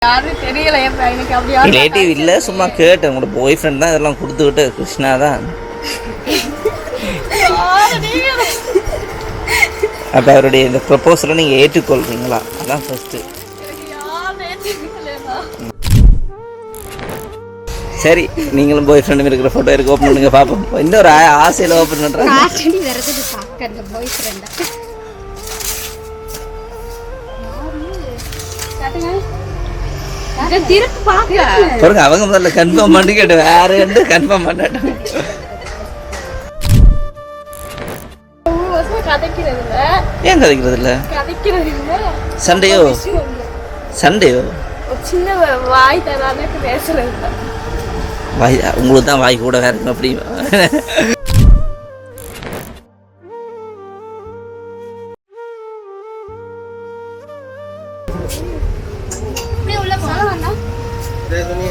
யாரும் தெரியல எனக்கு அப்படி ரிலேட்டிவ் இல்லை, சும்மா கேட்டேன். உங்களோட பாய் ஃப்ரெண்ட் தான் இதெல்லாம் கொடுத்துக்கிட்டு கிருஷ்ணா தான். அப்போ அவருடைய இந்த ப்ரப்போசலை நீங்கள் ஏற்றுக்கொள்கிறீங்களா? அதான் ஃபஸ்ட்டு. சரி, நீங்களும் பாய் ஃப்ரெண்டும் இருக்கிற ஃபோட்டோ இருக்கு, ஓப்பன் பண்ணுங்க பார்ப்போம். இன்னொரு ஆசையில் ஓப்பன் பண்ணுறேன். பாருங்க, அவங்க முதல்ல கன்ஃபார்ம் பண்ணி கேட்டு வேற ரெண்டு கன்ஃபார்ம் பண்ணாட்டும். ஏன் கதைக்கிறது இல்ல? சண்டையோ சண்டையோ சின்ன வாய் தரானே பேசுறது. வாய் உங்களுக்கு தான் வாய் கூட வேற இருக்கும். அப்படி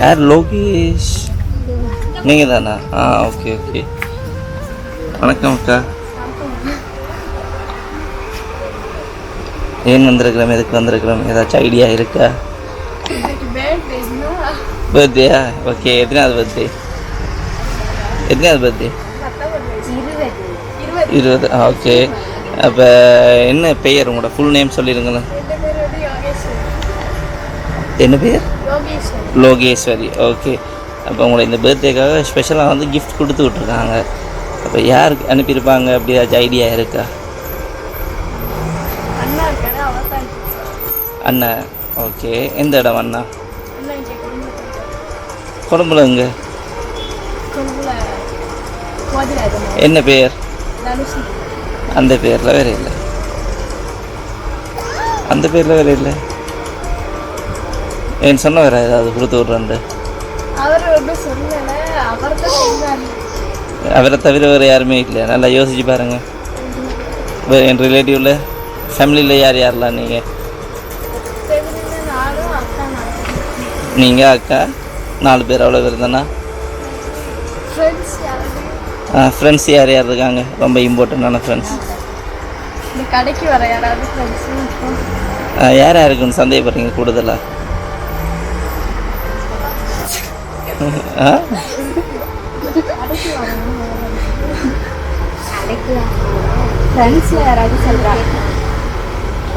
யார்? லோகேஷ் நீங்கள் தானா? Okay okay. வணக்கம் அக்கா. ஏன் வந்திருக்கிறோம், எதுக்கு வந்திருக்கிறோம், ஏதாச்சும் ஐடியா இருக்கா? பர்த்டேயா? ஓகே. எத்தனாவது பர்த்டே? எத்தனாவது பர்த்டே? 20. ஓகே. அப்போ என்ன பெயர்? உங்களோட ஃபுல் நேம் சொல்லிடுங்களேன். என்ன பெயர்? லோகேஸ்வரி. ஓகே. அப்போ உங்களை இந்த பர்த்டேக்காக ஸ்பெஷலாக வந்து கிஃப்ட் கொடுத்து விட்ருக்காங்க. அப்போ யாருக்கு அனுப்பியிருப்பாங்க? அப்படி ஏதாச்சும் ஐடியா இருக்கா? அண்ணா. ஓகே. எந்த இடம் அண்ணா? கொழம்புல எங்க? என்ன பேர்? அந்த பேரில் வேற இல்லை. அந்த பேரில் வேற இல்லை. ஏன்னு சொன்ன வேற ஏதாவது கொடுத்து விட்றேன். அவரை தவிர வேறு யாருமே இல்லை. நல்லா யோசிச்சு பாருங்க. என் ரிலேட்டிவ்ல ஃபேமிலியில் யார் யாரெல்லாம்? நீங்கள் அக்கா 4 பேர். அவ்வளோ பேர் தானா? ஃப்ரெண்ட்ஸ் யார் யார் இருக்காங்க? ரொம்ப இம்பார்ட்டண்டான ஃப்ரெண்ட்ஸ். கடைக்கு வர யாராவது ஃப்ரெண்ட்ஸ் யார் யாருக்குன்னு சந்தேகப்படுறீங்க கூடுதலாக?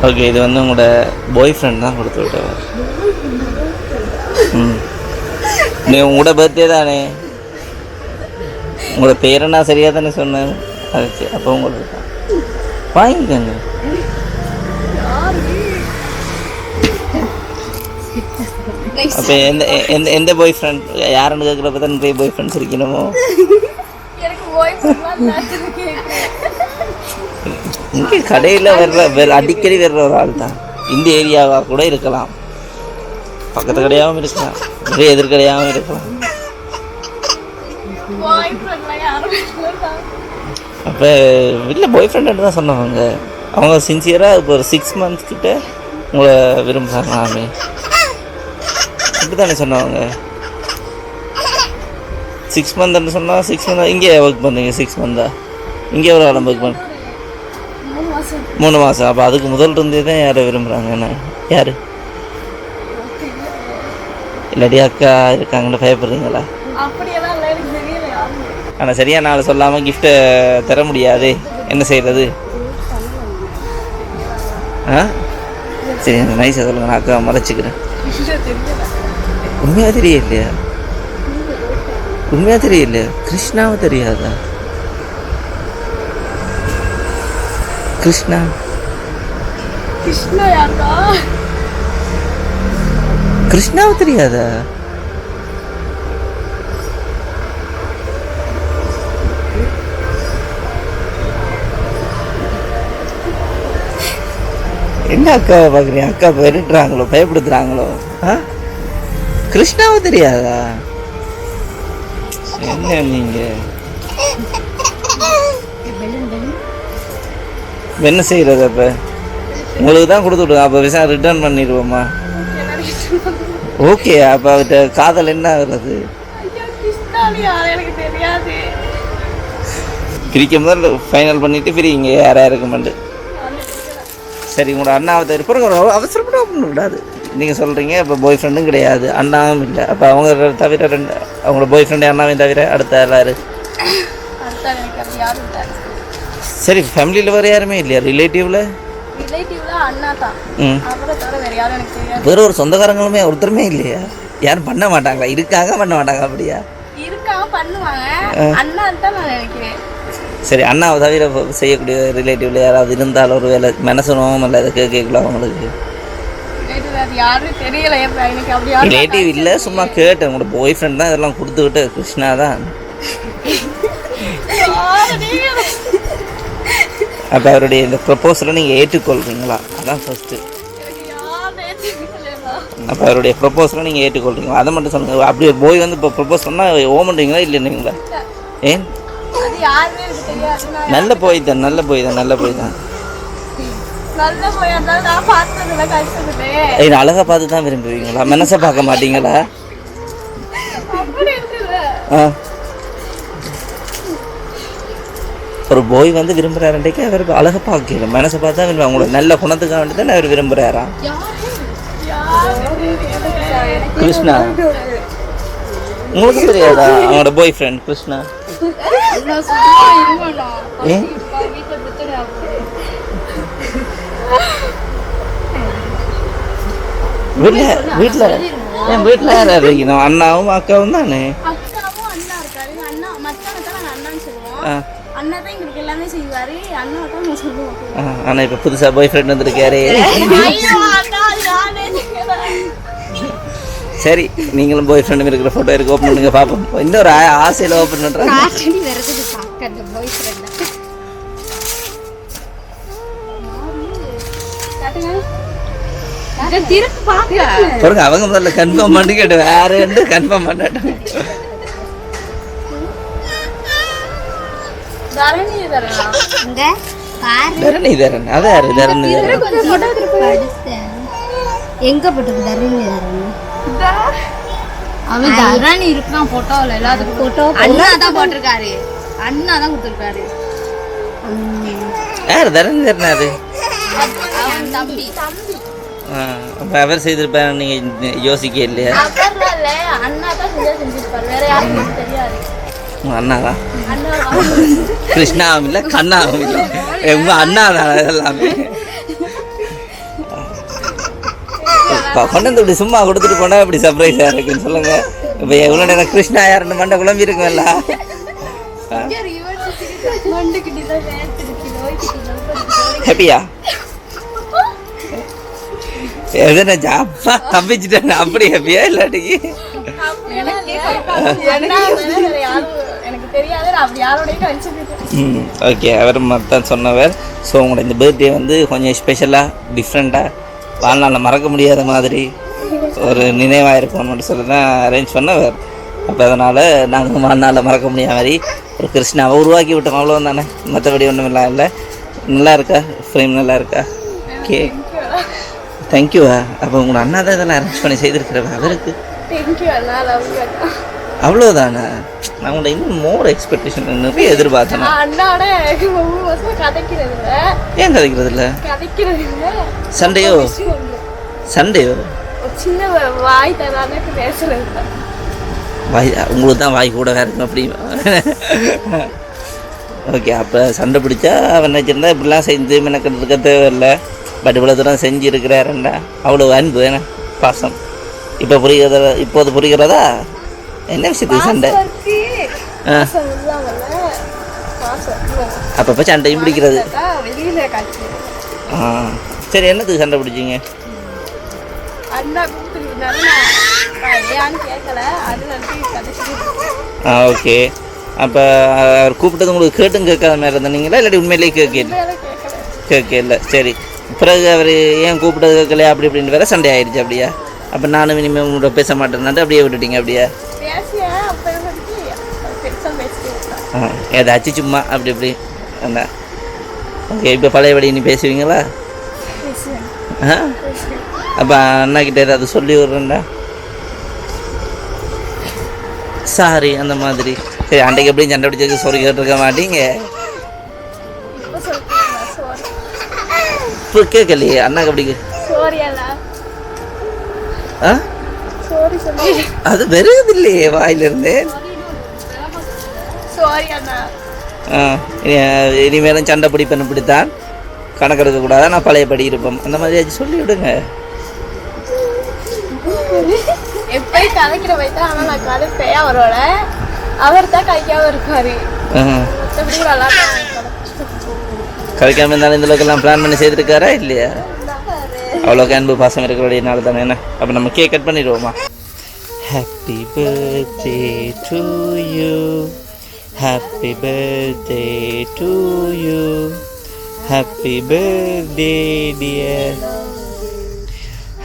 ஓகே. இது வந்து உங்களோட பாய் ஃப்ரெண்ட் தான் கொடுத்து விட்டவர். நீ உங்களோட பர்த்டே தானே? உங்களோட பேரை நான் சரியாக தானே சொன்னேன். ஓகே. அப்போ உங்களுக்கு தான் வாங்கிக்கோங்க. அப்போ எந்த பாய் ஃப்ரெண்ட் யாருன்னு கேட்குறப்ப தான் நிறைய பாய் ஃப்ரெண்ட்ஸ் இருக்கணுமோ? இங்கே கடையில் அடிக்கடி வர்ற ஒரு ஆள் தான். இந்த ஏரியாவாக கூட இருக்கலாம், பக்கத்து கடையாகவும் இருக்கலாம், நிறைய எதிர்கடையாகவும் இருக்கலாம். அப்போ இல்லை, பாய் ஃப்ரெண்டு தான் சொன்னவங்க. அவங்க சின்சியராக இப்போ ஒரு 6 months கிட்ட உங்களை விரும்புகிறாங்களாமே. இப்படி தானே சொன்னவங்க. 6 months சொன்னால் 6 months இங்கே ஒர்க் பண்ணுறீங்க. 6 months இங்கே எவ்வளோ காலம் ஒர்க் பண்ண? 3 மாதம். அப்போ அதுக்கு முதல் இருந்தே தான் யாரை விரும்புகிறாங்க? என்ன யார்? இல்லாட்டி அக்கா இருக்காங்கன்னு பயப்படுறீங்களா? ஆனால் சரியாக நாள் சொல்லாமல் கிஃப்ட்டை தர முடியாது. என்ன செய்கிறது? சரி, நைஸாக சொல்லுங்க, நான் அக்கா மறைச்சிக்கிறேன். உண்மையாக தெரியலையா? உண்மையாக தெரியலையா? கிருஷ்ணாவை தெரியாதா? கிருஷ்ணா கிருஷ்ணாவை தெரியாதா? என்ன அக்காவை பார்க்குறீங்க? அக்கா பெருட்டுறாங்களோ, பயப்படுத்துகிறாங்களோ? கிருஷ்ணாவை தெரியாதா? என்ன நீங்கள் என்ன செய்கிறது? அப்போ உங்களுக்கு தான் கொடுத்து விடுங்க. அப்போ விஷயம் ரிட்டர்ன் பண்ணிடுவோம்மா. ஓகே. அப்போ அவர்கிட்ட காதல் என்ன ஆகுறது? பிரிக்கும் போது ஃபைனல் பண்ணிவிட்டு பிரிங்க யாராக இருக்குமெண்டு. சரி, உங்களோட அண்ணாவை தவிர அவசரப்பட விடாது. நீங்கள் சொல்கிறீங்க இப்போ பாய் ஃப்ரெண்டும் கிடையாது, அண்ணாவும் இல்லை. அப்போ அவங்க தவிர அவங்களோட பாய் ஃப்ரெண்டு அண்ணாவையும் தவிர அடுத்த எல்லாரு? அடுத்த எனக்கு அப்படி யாரும் இல்லை. சரி, ஃபேமிலியில் வேறு யாருமே இல்லையா? ரிலேட்டிவ்ல அண்ணா தான். அப்புறம் தவிர வேறு யாரும் எனக்கு தெரியாது. வேறு ஒரு சொந்தக்காரங்களுமே ஒருத்தருமே இல்லையா? யாரும் பண்ண மாட்டாங்களா? இருக்காங்க, பண்ண மாட்டாங்க அப்படியா? இருக்காங்க, பண்ணுவாங்க. அண்ணா தான் நான் நினைக்கிறேன். சரி, அண்ணாவை தவிர செய்யக்கூடிய ரிலேட்டிவ்ல யாராவது இருந்தாலும் ஒரு வேலை மனசு நோவும் இல்லை, அதை கேட்கலாம் அவங்களுக்கு? யாரும் தெரியல எனக்கு அப்படி ரிலேட்டிவ் இல்லை, சும்மா கேட்டேன். உங்களோட பாய் ஃப்ரெண்ட் தான் இதெல்லாம் கொடுத்துக்கிட்டு கிருஷ்ணா தான். அப்போ அவருடைய இந்த ப்ரப்போசலை நீங்கள் ஏற்றுக்கொள்கிறீங்களா? அதான் ஃபஸ்ட்டு. அப்போ அவருடைய ப்ரப்போசலை நீங்கள் ஏற்றுக்கொள்கிறீங்களா? அதை மட்டும் சொல்லுங்கள். அப்படி போய் வந்து இப்போ ப்ரப்போஸ் பண்ணால் ஓமன்றீங்களா இல்லைங்களா? ஏன்? நல்ல போய் தான், நல்ல போய் தான், நல்ல போய் தான். அழகா பார்த்து தான் விரும்புவீங்களா? மனசை பார்க்க மாட்டீங்களா? ஒரு போய் வந்து விரும்புறாருன்றே அவர் அழகை பார்க்கல, மனசை பார்த்தா விரும்ப. அவங்களோட நல்ல குணத்துக்காக வேண்டி தான் அவர் விரும்புறாரா? கிருஷ்ணா உங்களுக்கு தெரியாதா அவங்களோட பாய் ஃப்ரெண்ட் கிருஷ்ணா? வீட்டில் என் வீட்டில் யார் இருக்கணும்? அண்ணாவும் அக்காவும் தானே. ஆனால் இப்போ புதுசாக பாய் ஃப்ரெண்ட் வந்துருக்காரு. சரி, நீங்களும் பாய் ஃப்ரெண்டும் இருக்கிற ஃபோட்டோ இருக்கு, ஓப்பன் பண்ணுங்க பார்ப்போம். இன்னொரு ஆசையில் ஓப்பன் பண்ணுறேன். பாருங்க, அவங்க முதல்ல கன்ஃபார்ம் பண்ணி கேட்டு வேற கன்ஃபார்ம் பண்ணாட்டாங்க. தரணி தரணி அது யாரு? தரணி எங்க போட்டுருக்கு? தரணி அவன் தரணி இருக்கான் போட்டோல. எல்லாத்துக்கும் போட்டோ அண்ணா தான் போட்டிருக்காரு, அண்ணா தான் கொடுத்துருக்காரு. யாரு தரணி? தரணி அது அவன் தம்பி. அப்போ அவர் செய்திருப்பாரு, நீங்க யோசிக்க இல்லையா? அண்ணா தான் செஞ்சிருப்பாரு, வேற யாருக்கும் தெரியாது. அண்ணா தான். கிருஷ்ணாவும் இல்லை, கண்ணாவும் இல்லை, உங்க அண்ணா தான் எல்லாமே. கொண்டு வந்து இப்படி சும்மா கொடுத்துட்டு போனா இப்படி சர்ப்ரைஸா இருக்குன்னு சொல்லுங்க. இப்போ எவ்வளோ நேரம் கிருஷ்ணா யாருன்னு மண்டை குழம்பி இருக்கும்ல. ஹாப்பியா? எதுனா ஜாப்பா தப்பிச்சுட்டேன் அப்படி ஹாப்பியா? இல்லாட்டிக்கு ஓகே, அவர் மட்டும் சொன்னவர். ஸோ உங்களோட இந்த பர்த்டே வந்து கொஞ்சம் ஸ்பெஷலாக டிஃப்ரெண்ட்டாக வாழ்நாளில் மறக்க முடியாத மாதிரி ஒரு நினைவாக இருக்கும்னு மட்டும் சொல்லி தான் அரேஞ்ச் பண்ணவர். அப்போ அதனால் நாங்கள் வாழ்நாளில் மறக்க முடியாத மாதிரி ஒரு கிருஷ்ணாவை உருவாக்கி விட்டோம், அவ்வளோ தானே. மற்றபடி ஒன்றும் இல்லை. நல்லா இருக்கா ஃப்ரேம்? நல்லா இருக்கா? ஓகே, தேங்க்யூவா. அப்போ உங்களோட அண்ணா தான் இதெல்லாம் அரேஞ்ச் பண்ணி செய்திருக்கிறவ அவருக்கு. அவ்வளோதானே. நான் உங்களை இன்னும் மோர் எக்ஸ்பெக்டேஷன் நிறைய எதிர்பார்த்தேன். ஏன் கதைக்கிறது இல்லை? சண்டையோ? சண்டையோ? சின்ன வாய் தரானே பேசுறது. வாய் உங்களுக்கு தான் வாய் கூட வேறு இருக்கும் அப்படி. ஓகே, அப்போ சண்டை பிடிச்சா அவன் நினச்சிருந்தா இப்படிலாம் செஞ்சு மெனக்கிட்டு தேவையில்லை. பட் இவ்வளோ தூரம் செஞ்சு இருக்கிறாருண்டா அவ்வளோ அன்பு வேணா பாசம். இப்போ புரிகிறதா? இப்போது புரிகிறதா என்ன விஷயத்துக்கு சண்டை? அப்பப்போ சண்டையும் பிடிக்கிறது. சரி, என்னத்துக்கு சண்டை பிடிச்சிங்க? ஓகே, அப்போ அவர் கூப்பிட்டது உங்களுக்கு கேட்டும் கேட்காத மாதிரி இருந்தீங்களா இல்லாட்டி உண்மையிலேயே கேட்கல? சரி, பிறகு அவர் ஏன் கூப்பிட்டது கேட்கலையா அப்படி இப்படின்னு வேற சண்டை ஆயிடுச்சு அப்படியா? அப்போ நானும் இனிமேல் உங்களோட பேச மாட்டேன்னாட்டு அப்படியே விட்டுட்டீங்க அப்படியா? ஏதாச்சும் சும்மா அப்படி இப்படி அண்ணா. ஓகே, இப்போ பழையபடி நீ பேசுவீங்களா? அப்போ அண்ணா கிட்ட ஏதாவது சொல்லி விட்றேன்டா, சாரி அந்த மாதிரி. சரி, அன்றைக்கு எப்படியும் சண்டை பிடிச்சதுக்கு சாரி கேட்டிருக்க மாட்டீங்க? இப்போ கேட்கலையே அண்ணாக்கு அப்படி ஆ அது வருது இல்லையே வாயிலிருந்து. இனிமேலும் சண்டை பிடிப்பேன் இப்படித்தான் கணக்கெடுக்க கூடாது, நான் பழையபடி இருப்போம் அந்த மாதிரி சொல்லி விடுங்க. எப்படி கதைக்கிற வைத்தா, ஆனால் நான் கதைப்பேன் அவரோட. அவர் தான் கதைக்காம இருக்காரு. கதைக்காம இருந்தாலும் இந்த அளவுக்கு பிளான் பண்ணி செய்திருக்காரா இல்லையா? அவ்வளோக்கு அன்பு பாசம் இருக்கிறபடினால தானே. என்ன அப்போ நம்ம கேக் கட் பண்ணிடுவோமா? Happy birthday to you, happy birthday to you, happy birthday dear,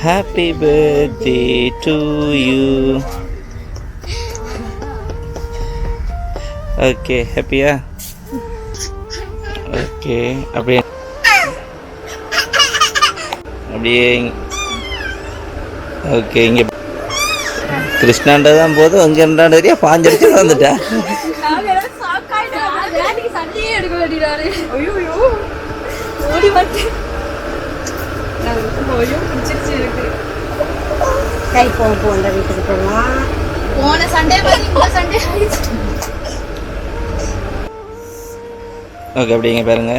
happy birthday to you. Okay ஹாப்பியா? ஓகே அப்படியே அப்படியே ஓகே. இங்கே கிருஷ்ணாண்டதான் போதும், அங்கே ரெண்டாண்டு வரையா பாஞ்சடிச்சு வந்துட்டா. போன சண்டே ஓகே அப்படிங்க பாருங்க.